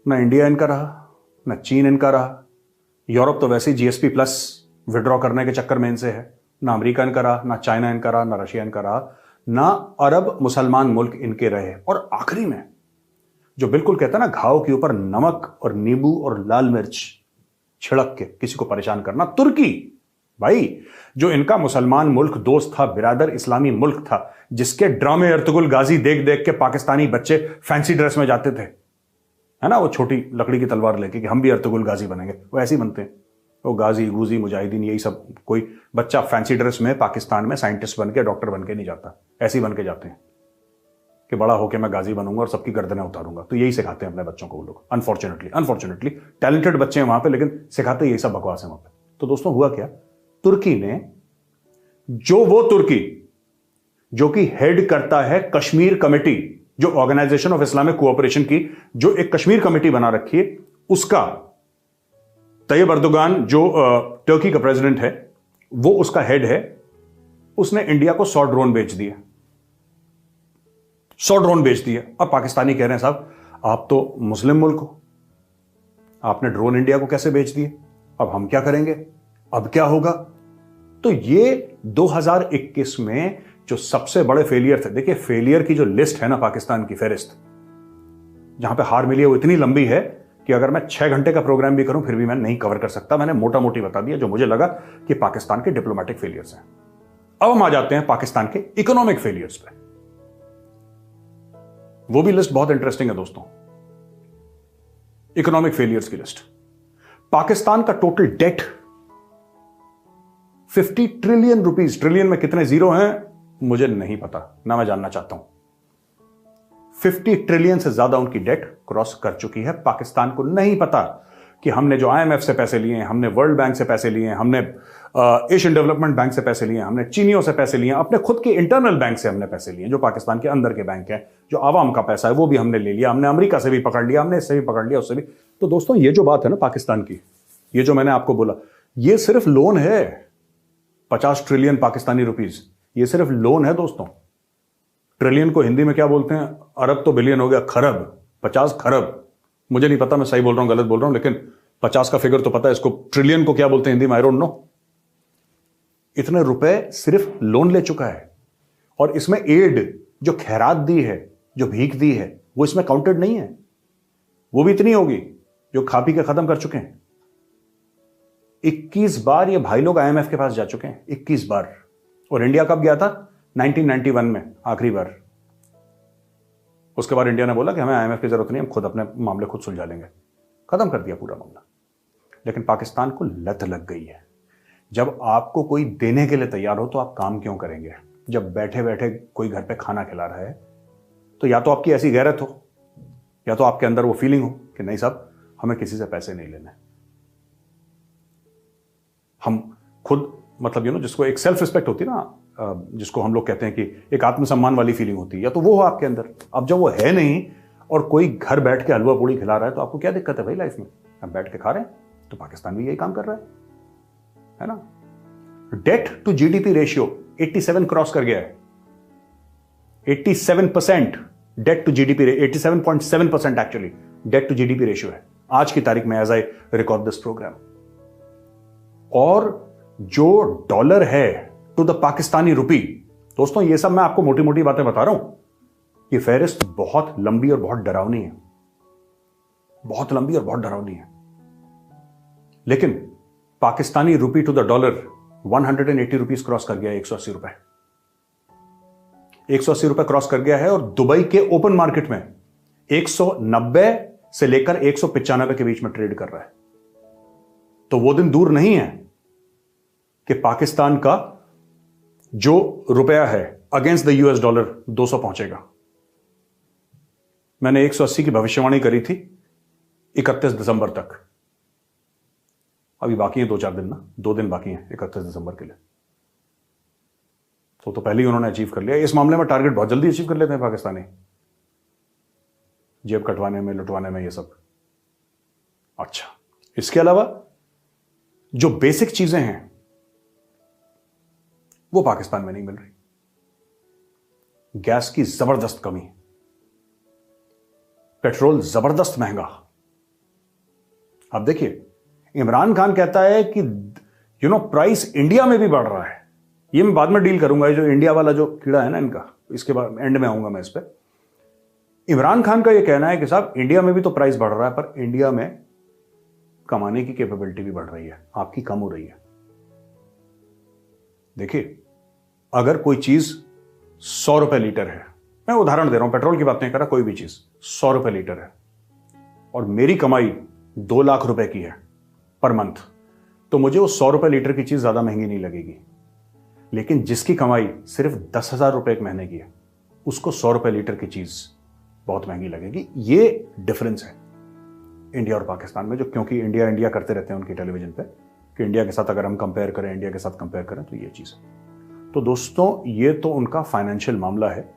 ना इंडिया इनका रहा, ना चीन इनका रहा। यूरोप तो वैसे ही जीएसपी प्लस विड्रॉ करने के चक्कर में इनसे है। ना अमेरिका इनका रहा, ना चाइना इनका रहा, ना रशिया इनका रहा, ना अरब मुसलमान मुल्क इनके रहे। और आखिरी में जो बिल्कुल कहता है ना, घाव के ऊपर नमक और नींबू और लाल मिर्च छिड़क के किसी को परेशान करना, तुर्की। भाई, जो इनका मुसलमान मुल्क दोस्त था, बिरादर इस्लामी मुल्क था, जिसके ड्रामे अर्तुगरुल गाजी देख देख के पाकिस्तानी बच्चे फैंसी ड्रेस में जाते थे, है ना, वो छोटी लकड़ी की तलवार लेके कि हम भी अर्तुगरुल गाजी बनेंगे, वो ऐसे ही बनते हैं। वो गाजी गूजी मुजाहिदीन यही सब, कोई बच्चा फैंसी ड्रेस में पाकिस्तान में साइंटिस्ट बन के डॉक्टर बन के नहीं जाता, ऐसे ही बन के जाते हैं कि बड़ा होकर मैं गाजी बनूंगा और सबकी गर्दनें उतारूंगा। तो यही सिखाते हैं अपने बच्चों को वो लोग। अनफॉर्चुनेटली टैलेंटेड बच्चे हैं वहां पे, लेकिन सिखाते यही सब बकवास है वहां पे। तो दोस्तों हुआ क्या, तुर्की ने, वो तुर्की जो कि हेड करता है कश्मीर कमेटी, जो ऑर्गेनाइजेशन ऑफ इस्लामिक कोऑपरेशन की जो एक कश्मीर कमेटी बना रखी है, उसका तैयब अर्दोगान जो टर्की का प्रेसिडेंट है, वो उसका हेड है। उसने इंडिया को 100 ड्रोन बेच दिए, 100 ड्रोन बेच दिए। अब पाकिस्तानी कह रहे हैं साहब आप तो मुस्लिम मुल्क हो, आपने ड्रोन इंडिया को कैसे बेच दिए, अब हम क्या करेंगे, अब क्या होगा। तो ये 2021 में जो सबसे बड़े फेलियर थे, देखिए फेलियर की जो लिस्ट है ना पाकिस्तान की, फेरिस्त जहां पे हार मिली है वो इतनी लंबी है कि अगर मैं 6 घंटे का प्रोग्राम भी करूं फिर भी मैं नहीं कवर कर सकता। मैंने मोटा मोटी बता दिया जो मुझे लगा कि पाकिस्तान के डिप्लोमेटिक फेलियर्स हैं। अब हम आ जाते हैं पाकिस्तान के इकोनॉमिक फेलियर्स पे। वो भी लिस्ट बहुत इंटरेस्टिंग है दोस्तों, इकोनॉमिक फेलियर्स की लिस्ट। पाकिस्तान का total date 50 trillion rupees. Trillion में कितने जीरो हैं मुझे नहीं पता, ना मैं जानना चाहता हूं। 50 ट्रिलियन से ज्यादा उनकी डेट क्रॉस कर चुकी है। पाकिस्तान को नहीं पता कि हमने जो आईएमएफ से पैसे लिए हैं, हमने वर्ल्ड बैंक से पैसे लिए हैं, हमने एशियन डेवलपमेंट बैंक से पैसे लिए हैं, हमने चीनियों से पैसे लिए हैं, अपने खुद के इंटरनल बैंक से हमने पैसे लिए हैं, जो पाकिस्तान के अंदर के बैंक हैं, जो आवाम का पैसा है वो भी हमने ले लिया, हमने अमेरिका से भी पकड़ लिया, हमने इससे भी पकड़ लिया, उससे भी। तो दोस्तों ये जो बात है ना पाकिस्तान की, ये जो मैंने आपको बोला, ये सिर्फ लोन है। 50 ट्रिलियन पाकिस्तानी रुपीज, ये सिर्फ लोन है दोस्तों। ट्रिलियन को हिंदी में क्या बोलते हैं, अरब तो बिलियन हो गया, खरब, 50 खरब, मुझे नहीं पता मैं सही बोल रहा हूं गलत बोल रहा हूं, लेकिन 50 का फिगर तो पता है। इसको ट्रिलियन को क्या बोलते हैं हिंदी में, आई डोंट नो। इतने रुपए सिर्फ लोन ले चुका है, और इसमें एड जो खैरात दी है, जो भीख दी है, वो इसमें काउंटेड नहीं है। वो भी इतनी होगी जो खा पी के खत्म कर चुके हैं। 21 बार ये भाई लोग आईएमएफ के पास जा चुके हैं, 21 बार। और इंडिया कब गया था, 1991 में आखिरी बार। उसके बाद इंडिया ने बोला कि हमें आईएमएफ की जरूरत नहीं, हम खुद अपने मामले खुद सुलझा लेंगे, खत्म कर दिया पूरा मामला। लेकिन पाकिस्तान को लत लग गई है। जब आपको कोई देने के लिए तैयार हो तो आप काम क्यों करेंगे। जब बैठे बैठे कोई घर पे खाना खिला रहा है तो या तो आपकी ऐसी गैरत हो, या तो आपके अंदर वो फीलिंग हो कि नहीं साहब हमें किसी से पैसे नहीं लेने, हम खुद, मतलब जिसको एक सेल्फ रिस्पेक्ट होती है ना, जिसको हम लोग कहते हैं कि एक आत्मसम्मान वाली फीलिंग होती है, या तो वो हो आपके अंदर। अब जब वो है नहीं और कोई घर बैठ के हलवा पूड़ी खिला रहा है तो आपको क्या दिक्कत है भाई लाइफ में, हम बैठ के खा रहे हैं। तो पाकिस्तान भी यही काम कर रहा है ना। Debt to GDP ratio 87 cross कर गया है, 87% debt to GDP, 87.7% actually debt to GDP ratio है आज की तारीख में, as I record this programme. और जो डॉलर है टू द पाकिस्तानी रुपी, दोस्तों ये सब मैं आपको मोटी मोटी बातें बता रहा हूं, ये फहरिस्त बहुत लंबी और बहुत डरावनी है, बहुत लंबी और बहुत डरावनी है। लेकिन Pakistani rupee to the dollar 180 rupees cross कर गया है, 180 रुपए, 180 रुपए क्रॉस कर गया है। और दुबई के ओपन मार्केट में 190 से लेकर 195 के बीच में ट्रेड कर रहा है। तो वो दिन दूर नहीं है कि पाकिस्तान का जो रुपया है अगेंस्ट द यूएस डॉलर 200 पहुंचेगा। मैंने 180 की भविष्यवाणी करी थी 31 दिसंबर तक, अभी बाकी है 2-4 दिन ना, 2 दिन बाकी हैं 31 दिसंबर के लिए। तो पहले ही उन्होंने अचीव कर लिया। इस मामले में टारगेट बहुत जल्दी अचीव कर लेते हैं पाकिस्तानी, जेब कटवाने में, लुटवाने में, ये सब। अच्छा, इसके अलावा जो बेसिक चीजें हैं वो पाकिस्तान में नहीं मिल रही। गैस की जबरदस्त कमी, पेट्रोल जबरदस्त महंगा, अब देखिए, इमरान खान कहता है कि प्राइस इंडिया में भी बढ़ रहा है। ये मैं बाद में डील करूंगा, ये जो इंडिया वाला जो कीड़ा है ना इनका, इसके बाद एंड में आऊंगा मैं इस पर। इमरान खान का ये कहना है कि साहब इंडिया में भी तो प्राइस बढ़ रहा है, पर इंडिया में कमाने की कैपेबिलिटी भी बढ़ रही है, आपकी कम हो रही है। देखिए, अगर कोई चीज 100 रुपए लीटर है, मैं उदाहरण दे रहा हूं, पेट्रोल की बात नहीं कर रहा, कोई भी चीज 100 रुपए लीटर है और मेरी कमाई 2 लाख रुपए की है पर मंथ, तो मुझे वो 100 रुपए लीटर की चीज ज्यादा महंगी नहीं लगेगी। लेकिन जिसकी कमाई सिर्फ 10,000 रुपए एक महीने की है, उसको 100 रुपए लीटर की चीज बहुत महंगी लगेगी। ये डिफरेंस है इंडिया और पाकिस्तान में, जो क्योंकि इंडिया इंडिया करते रहते हैं उनकी टेलीविजन पे कि इंडिया के साथ अगर हम कंपेयर करें, इंडिया के साथ कंपेयर करें, तो ये चीज है। तो दोस्तों, ये तो उनका फाइनेंशियल मामला है।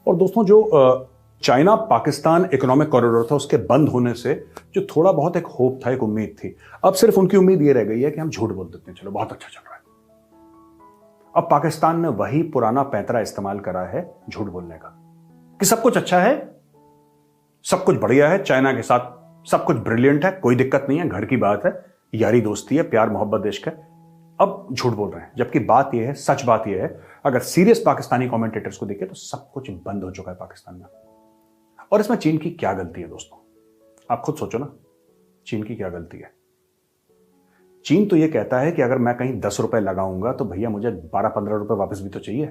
और दोस्तों, जो चाइना पाकिस्तान इकोनॉमिक कॉरिडोर था, उसके बंद होने से जो थोड़ा बहुत एक होप था, एक उम्मीद थी, अब सिर्फ उनकी उम्मीद ये रह गई है कि हम झूठ बोल देते हैं, चलो बहुत अच्छा चल रहा है। अब पाकिस्तान ने वही पुराना पैंतरा इस्तेमाल करा है झूठ बोलने का कि सब कुछ अच्छा है, सब कुछ बढ़िया है, चाइना के साथ सब कुछ ब्रिलियंट है, कोई दिक्कत नहीं है, घर की बात है, यारी दोस्ती है, प्यार मोहब्बत देश का। अब झूठ बोल रहे हैं, जबकि बात यह है, सच बात यह है, अगर सीरियस पाकिस्तानी कमेंटेटर्स को देखें तो सब कुछ बंद हो चुका है पाकिस्तान में। और इसमें चीन की क्या गलती है दोस्तों? आप खुद सोचो ना, चीन की क्या गलती है? चीन तो यह कहता है कि अगर मैं कहीं 10 रुपए लगाऊंगा तो भैया मुझे 12-15 रुपए वापस भी तो चाहिए।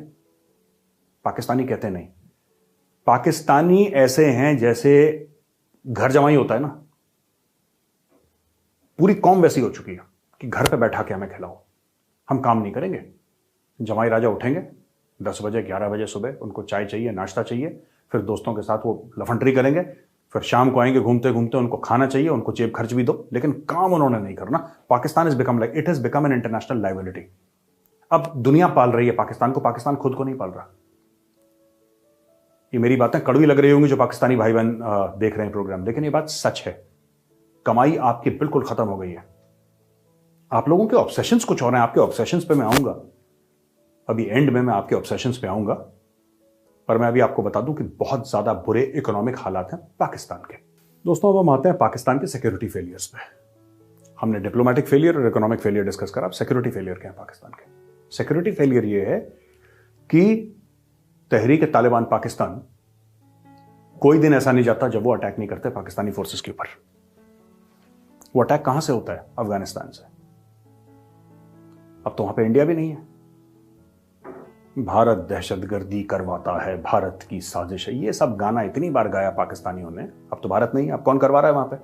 पाकिस्तानी कहते नहीं। पाकिस्तानी ऐसे हैं जैसे घर जमाई होता है ना, पूरी कौम वैसी हो चुकी है कि घर पे बैठा के हमें खिलाओ, हम काम नहीं करेंगे। जमाई राजा उठेंगे 10 बजे 11 बजे सुबह, उनको चाय चाहिए, नाश्ता चाहिए, फिर दोस्तों के साथ वो लफंडरी करेंगे, फिर शाम को आएंगे घूमते घूमते, उनको खाना चाहिए, उनको जेब खर्च भी दो, लेकिन काम उन्होंने नहीं करना। Pakistan it has become an international liability. अब दुनिया पाल रही है पाकिस्तान को, पाकिस्तान खुद को नहीं पाल रहा। ये मेरी बातें कड़वी लग रही होंगी जो पाकिस्तानी भाई बहन देख रहे हैं प्रोग्राम, लेकिन ये बात सच है। कमाई आपकी बिल्कुल खत्म हो गई है। आप लोगों के ऑब्सेशंस कुछ और हैं, आपके ऑब्सेशंस पे मैं आऊंगा, अभी एंड में मैं आपके ऑब्सेशंस पे आऊंगा, पर मैं अभी आपको बता दूं कि बहुत ज्यादा बुरे इकोनॉमिक हालात हैं पाकिस्तान के। दोस्तों, अब हम आते हैं पाकिस्तान के सिक्योरिटी फेलियर्स पे। हमने डिप्लोमेटिक फेलियर और इकोनॉमिक फेलियर डिस्कस करा, अब सिक्योरिटी फेलियर क्या है पाकिस्तान के? सिक्योरिटी फेलियर ये है कि तहरीक तालिबान पाकिस्तान, कोई दिन ऐसा नहीं जाता जब वो अटैक नहीं करते पाकिस्तानी फोर्सेस के ऊपर। वो अटैक कहां से होता है? अफगानिस्तान से। अब तो वहां पे इंडिया भी नहीं है। भारत दहशतगर्दी करवाता है, भारत की साजिश है, ये सब गाना इतनी बार गाया पाकिस्तानियों ने, अब तो भारत नहीं है, अब कौन करवा रहा है वहां पे?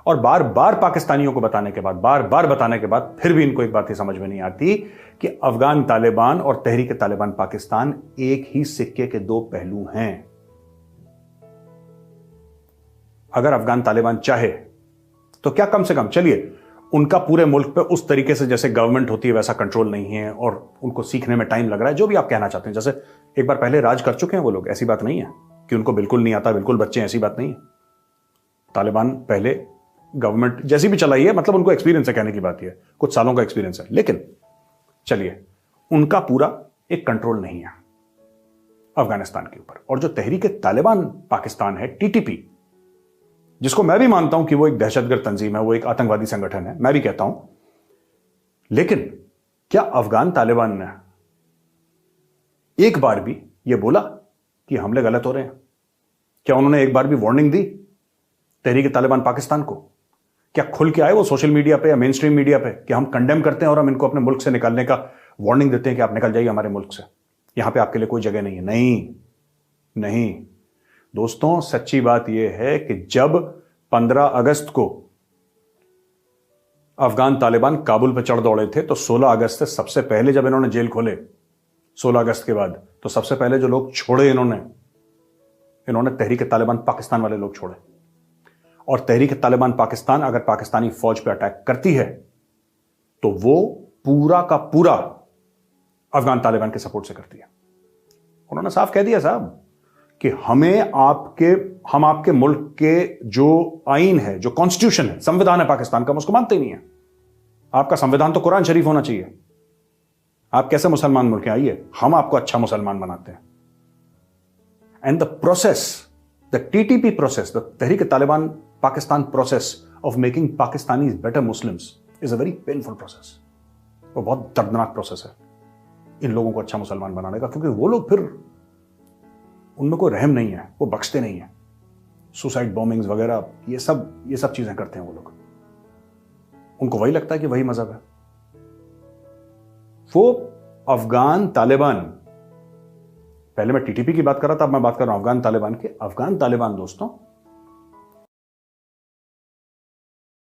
और बार बार पाकिस्तानियों को बताने के बाद, बार बार बताने के बाद, फिर भी इनको एक बात ही समझ में नहीं आती कि अफगान तालिबान और तहरीक तालिबान पाकिस्तान एक ही सिक्के के दो पहलू हैं। अगर अफगान तालिबान चाहे तो क्या कम से कम, चलिए, उनका पूरे मुल्क पे उस तरीके से जैसे गवर्नमेंट होती है वैसा कंट्रोल नहीं है और उनको सीखने में टाइम लग रहा है, जो भी आप कहना चाहते हैं। जैसे एक बार पहले राज कर चुके हैं वो लोग, ऐसी बात नहीं है कि उनको बिल्कुल नहीं आता, बिल्कुल बच्चे, ऐसी बात नहीं है। तालिबान पहले गवर्नमेंट जैसी भी चलाई है, मतलब उनको एक्सपीरियंस है, कहने की बात है, कुछ सालों का एक्सपीरियंस है। लेकिन चलिए, उनका पूरा एक कंट्रोल नहीं है अफगानिस्तान के ऊपर। और जो तहरीक तालिबान पाकिस्तान है, टीटीपी, जिसको मैं भी मानता हूं कि वो एक दहशतगर्द तंजीम है, वो एक आतंकवादी संगठन है, मैं भी कहता हूं, लेकिन क्या अफगान तालिबान ने एक बार भी ये बोला कि हमले गलत हो रहे हैं? क्या उन्होंने एक बार भी वार्निंग दी तहरीक तालिबान पाकिस्तान को? क्या खुल के आए वो सोशल मीडिया पे या मेन स्ट्रीम मीडिया पे कि हम कंडेम करते हैं और हम इनको अपने मुल्क से निकालने का वार्निंग देते हैं कि आप निकल जाइए हमारे मुल्क से, यहां पे आपके लिए कोई जगह नहीं है? नहीं दोस्तों, सच्ची बात यह है कि जब 15 अगस्त को अफगान तालिबान काबुल पर चढ़ दौड़े थे, तो 16 अगस्त से सबसे पहले जब इन्होंने जेल खोले, 16 अगस्त के बाद, तो सबसे पहले जो लोग छोड़े इन्होंने तहरीक तालिबान पाकिस्तान वाले लोग छोड़े। और तहरीक तालिबान पाकिस्तान अगर पाकिस्तानी फौज पे अटैक करती है तो वो पूरा का पूरा अफगान तालिबान के सपोर्ट से करती है। उन्होंने साफ कह दिया साहब कि हम आपके मुल्क के जो आईन है, जो कॉन्स्टिट्यूशन है, संविधान है पाकिस्तान का, हम उसको मानते ही नहीं है। आपका संविधान तो कुरान शरीफ होना चाहिए। आप कैसे मुसलमान मुल्क हैं? आइए, हम आपको अच्छा मुसलमान बनाते हैं। And the process, the TTP process, the Tehreek Taliban Pakistan process of making Pakistanis better Muslims is a very painful process. वो बहुत दर्दनाक प्रोसेस है इन लोगों को अच्छा मुसलमान बनाने का, क्योंकि वो लोग फिर उनमें कोई रहम नहीं है, वो बख्शते नहीं है। सुसाइड बॉम्बिंग्स वगैरह ये सब चीजें करते हैं वो लोग। उनको वही लगता है कि वही मजहब है। वो अफगान तालिबान, पहले मैं टीटीपी की बात कर रहा था, अब मैं बात कर रहा हूं अफगान तालिबान की। अफगान तालिबान दोस्तों